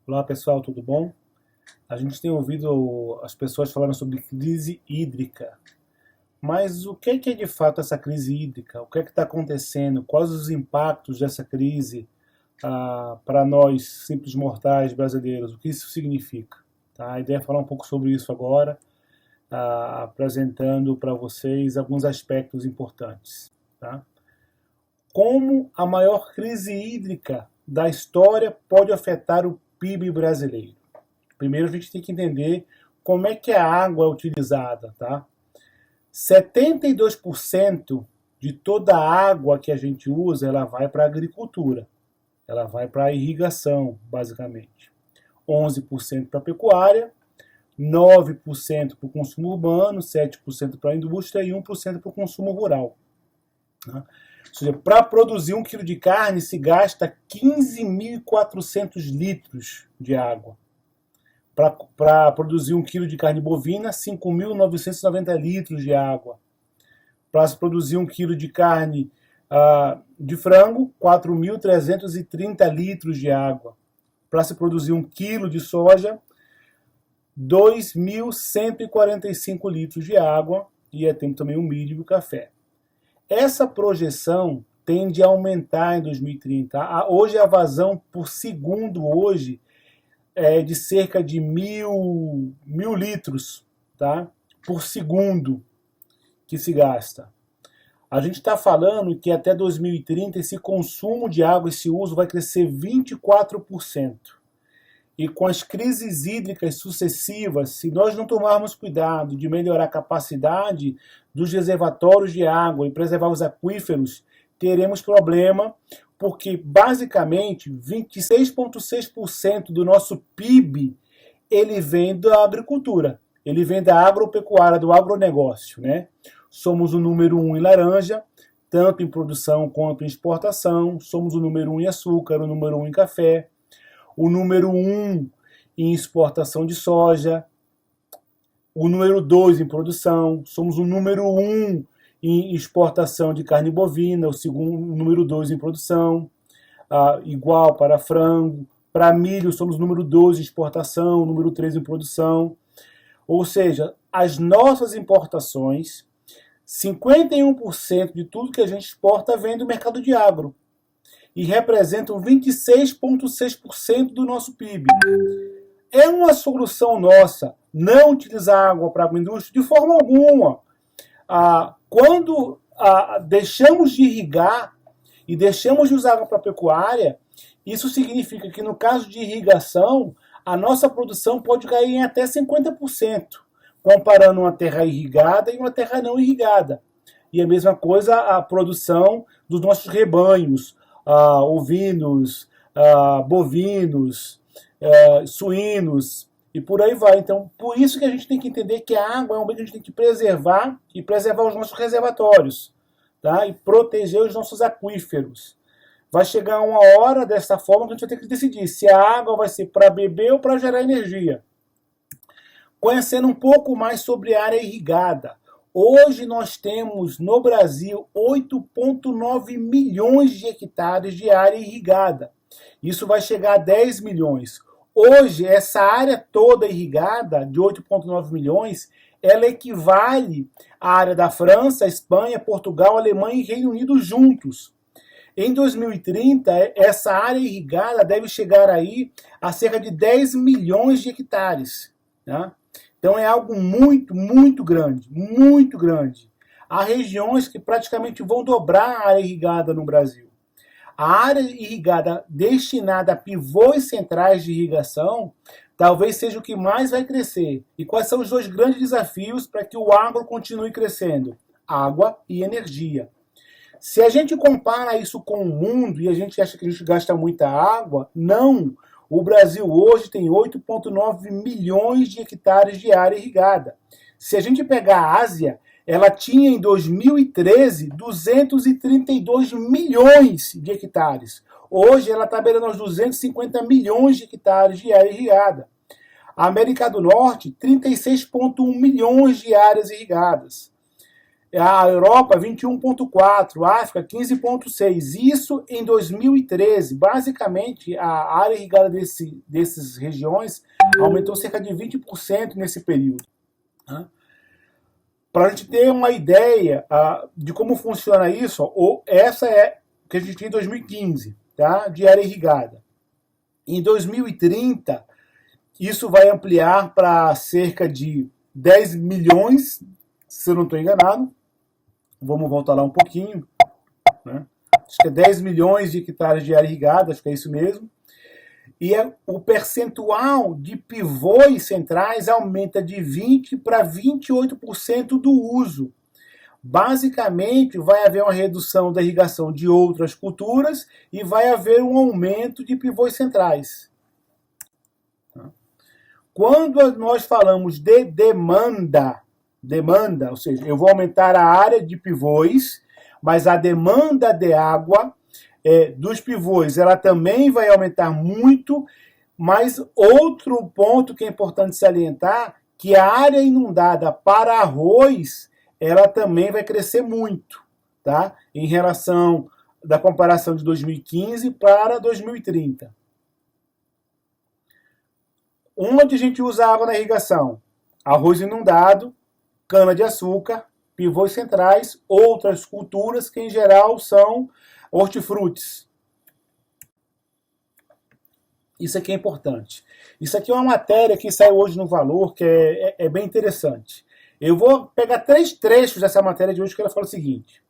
Olá pessoal, tudo bom? A gente tem ouvido as pessoas falando sobre crise hídrica, mas o que é de fato essa crise hídrica? O que é que está acontecendo? Quais os impactos dessa crise para nós, simples mortais brasileiros? O que isso significa? Tá? A ideia é falar um pouco sobre isso agora, apresentando para vocês alguns aspectos importantes. Tá? Como a maior crise hídrica da história pode afetar o PIB brasileiro? Primeiro a gente tem que entender como é que a água é utilizada, tá? 72% de toda a água que a gente usa, ela vai para a agricultura. Ela vai para a irrigação, basicamente. 11% para a pecuária, 9% para o consumo urbano, 7% para a indústria e 1% para o consumo rural. Ou seja, para produzir 1 quilo de carne se gasta 15.400 litros de água. Para produzir 1 quilo de carne bovina, 5.990 litros de água. Para se produzir 1 quilo de carne de frango, 4.330 litros de água. Para se produzir 1 quilo de soja, 2.145 litros de água. E tem também o milho e o café. Essa projeção tende a aumentar em 2030. Hoje a vazão por segundo hoje é de cerca de mil litros, tá? Por segundo que se gasta. A gente está falando que até 2030 esse consumo de água, esse uso vai crescer 24%. E com as crises hídricas sucessivas, se nós não tomarmos cuidado de melhorar a capacidade dos reservatórios de água e preservar os aquíferos, teremos problema, porque basicamente 26,6% do nosso PIB ele vem da agricultura, ele vem da agropecuária, do agronegócio, né? Somos o número 1 em laranja, tanto em produção quanto em exportação, somos o número 1 em açúcar, o número 1 em café, o número 1 em exportação de soja, o número 2 em produção, somos o número 1 em exportação de carne bovina, o número 2 em produção, igual para frango, para milho somos o número 2 em exportação, o número 3 em produção, ou seja, as nossas importações, 51% de tudo que a gente exporta vem do mercado de agro, e representam 26,6% do nosso PIB. É uma solução nossa não utilizar água para a agroindústria de forma alguma. Quando deixamos de irrigar e deixamos de usar água para a pecuária, isso significa que no caso de irrigação, a nossa produção pode cair em até 50%, comparando uma terra irrigada e uma terra não irrigada. E a mesma coisa a produção dos nossos rebanhos, ovinos, bovinos, suínos e por aí vai. Então, por isso que a gente tem que entender que a água é um bem que a gente tem que preservar e preservar os nossos reservatórios, tá? E proteger os nossos aquíferos. Vai chegar uma hora dessa forma que a gente vai ter que decidir se a água vai ser para beber ou para gerar energia. Conhecendo um pouco mais sobre a área irrigada. Hoje nós temos no Brasil 8,9 milhões de hectares de área irrigada. Isso vai chegar a 10 milhões. Hoje, essa área toda irrigada, de 8,9 milhões, ela equivale à área da França, Espanha, Portugal, Alemanha e Reino Unido juntos. Em 2030, essa área irrigada deve chegar aí a cerca de 10 milhões de hectares, né? Então é algo muito, muito grande, muito grande. Há regiões que praticamente vão dobrar a área irrigada no Brasil. A área irrigada destinada a pivôs centrais de irrigação talvez seja o que mais vai crescer. E quais são os dois grandes desafios para que o agro continue crescendo? Água e energia. Se a gente compara isso com o mundo e a gente acha que a gente gasta muita água, não. O Brasil hoje tem 8,9 milhões de hectares de área irrigada. Se a gente pegar a Ásia, ela tinha em 2013 232 milhões de hectares. Hoje ela está beirando aos 250 milhões de hectares de área irrigada. A América do Norte, 36,1 milhões de áreas irrigadas. A Europa 21,4, África 15,6. Isso em 2013. Basicamente, a área irrigada dessas regiões aumentou cerca de 20% nesse período. Né? Para a gente ter uma ideia de como funciona isso, essa é o que a gente tinha em 2015, tá? De área irrigada. Em 2030, isso vai ampliar para cerca de 10 milhões, se eu não estou enganado. Vamos voltar lá um pouquinho. Né? Acho que é 10 milhões de hectares de área irrigada, acho que é isso mesmo. E o percentual de pivôs centrais aumenta de 20% para 28% do uso. Basicamente, vai haver uma redução da irrigação de outras culturas e vai haver um aumento de pivôs centrais. Quando nós falamos de demanda, ou seja, eu vou aumentar a área de pivôs, mas a demanda de água dos pivôs, ela também vai aumentar muito, mas outro ponto que é importante salientar, que a área inundada para arroz, ela também vai crescer muito, tá? Em relação da comparação de 2015 para 2030. Onde a gente usa água na irrigação? Arroz inundado, cana-de-açúcar, pivôs centrais, outras culturas que em geral são hortifrutis. Isso aqui é importante. Isso aqui é uma matéria que saiu hoje no Valor, que é bem interessante. Eu vou pegar 3 trechos dessa matéria de hoje que ela fala o seguinte.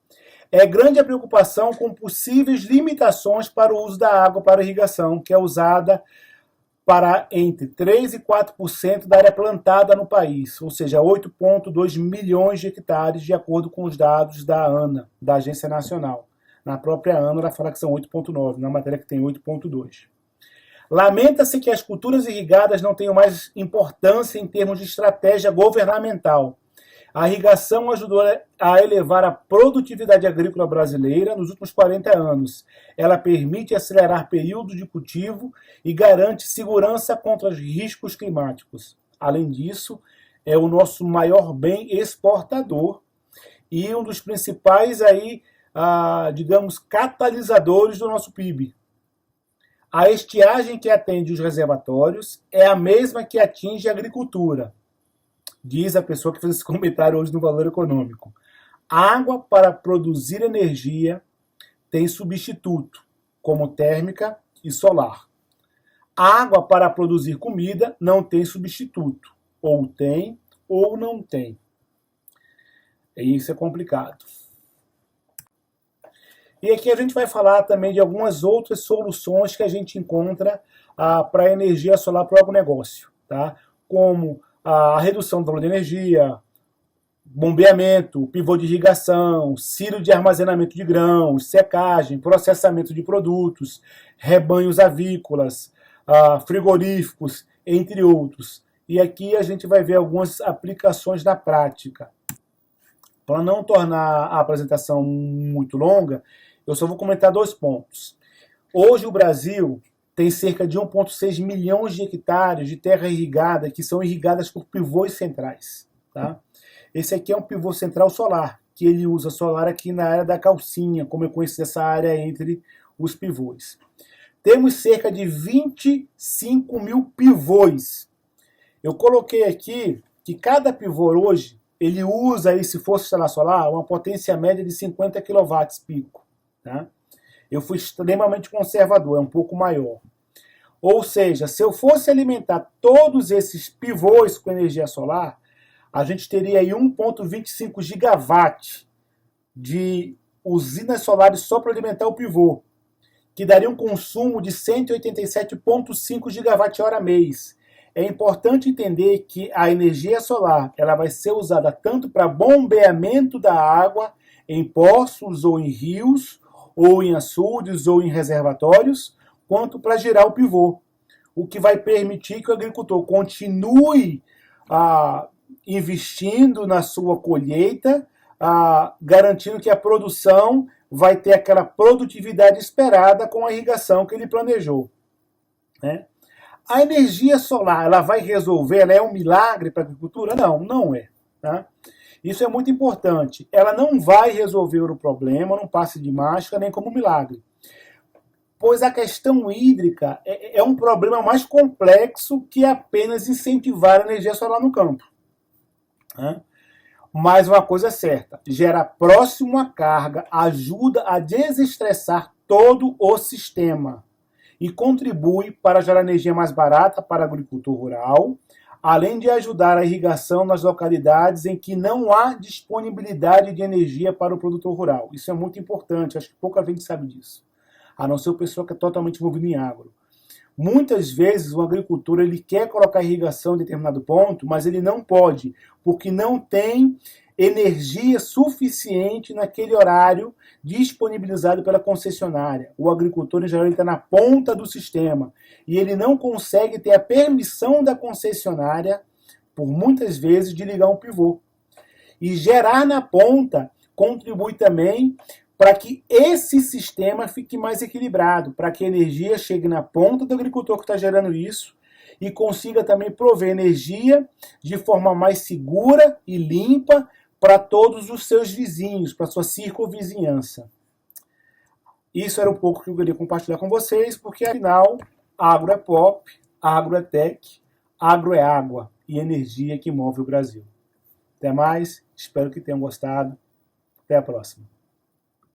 É grande a preocupação com possíveis limitações para o uso da água para irrigação, que é usada para entre 3% e 4% da área plantada no país, ou seja, 8,2 milhões de hectares, de acordo com os dados da ANA, da Agência Nacional. Na própria ANA, ela fala que são 8,9, na matéria que tem 8,2. Lamenta-se que as culturas irrigadas não tenham mais importância em termos de estratégia governamental. A irrigação ajudou a elevar a produtividade agrícola brasileira nos últimos 40 anos. Ela permite acelerar períodos de cultivo e garante segurança contra os riscos climáticos. Além disso, é o nosso maior bem exportador e um dos principais digamos, catalisadores do nosso PIB. A estiagem que atende os reservatórios é a mesma que atinge a agricultura, diz a pessoa que fez esse comentário hoje no Valor Econômico. Água para produzir energia tem substituto, como térmica e solar. Água para produzir comida não tem substituto, ou tem ou não tem. E isso é complicado. E aqui a gente vai falar também de algumas outras soluções que a gente encontra para a energia solar para o agronegócio, tá? Como a redução do valor de energia, bombeamento, pivô de irrigação, silo de armazenamento de grãos, secagem, processamento de produtos, rebanhos avícolas, frigoríficos, entre outros. E aqui a gente vai ver algumas aplicações na prática. Para não tornar a apresentação muito longa, eu só vou comentar 2 pontos. Hoje o Brasil tem cerca de 1,6 milhões de hectares de terra irrigada que são irrigadas por pivôs centrais. Tá? Esse aqui é um pivô central solar, que ele usa solar aqui na área da calcinha, como eu conheço essa área entre os pivôs. Temos cerca de 25 mil pivôs. Eu coloquei aqui que cada pivô hoje, ele usa, aí, se fosse instalar solar, uma potência média de 50 kW pico. Tá? Eu fui extremamente conservador, é um pouco maior. Ou seja, se eu fosse alimentar todos esses pivôs com energia solar, a gente teria aí 1,25 gigawatt de usinas solares só para alimentar o pivô, que daria um consumo de 187,5 gigawatt-hora mês. É importante entender que a energia solar ela vai ser usada tanto para bombeamento da água em poços ou em rios, ou em açudes, ou em reservatórios, quanto para gerar o pivô, o que vai permitir que o agricultor continue investindo na sua colheita, garantindo que a produção vai ter aquela produtividade esperada com a irrigação que ele planejou. Né? A energia solar, ela vai resolver, ela é um milagre para a agricultura? Não, não é. Tá? Isso é muito importante. Ela não vai resolver o problema, não passe de mágica, nem como milagre. Pois a questão hídrica é um problema mais complexo que apenas incentivar a energia solar no campo. Né? Mas uma coisa é certa, gera próximo à carga, ajuda a desestressar todo o sistema e contribui para gerar energia mais barata para o agricultor rural, além de ajudar a irrigação nas localidades em que não há disponibilidade de energia para o produtor rural. Isso é muito importante, acho que pouca gente sabe disso, a não ser o pessoal que é totalmente envolvido em agro. Muitas vezes o agricultor ele quer colocar irrigação em determinado ponto, mas ele não pode, porque não tem energia suficiente naquele horário disponibilizado pela concessionária. O agricultor, em geral, está na ponta do sistema e ele não consegue ter a permissão da concessionária, por muitas vezes, de ligar um pivô. E gerar na ponta contribui também para que esse sistema fique mais equilibrado, para que a energia chegue na ponta do agricultor que está gerando isso e consiga também prover energia de forma mais segura e limpa para todos os seus vizinhos, para a sua circunvizinhança. Isso era um pouco que eu queria compartilhar com vocês, porque afinal, agro é pop, agro é tech, agro é água e energia que move o Brasil. Até mais, espero que tenham gostado. Até a próxima.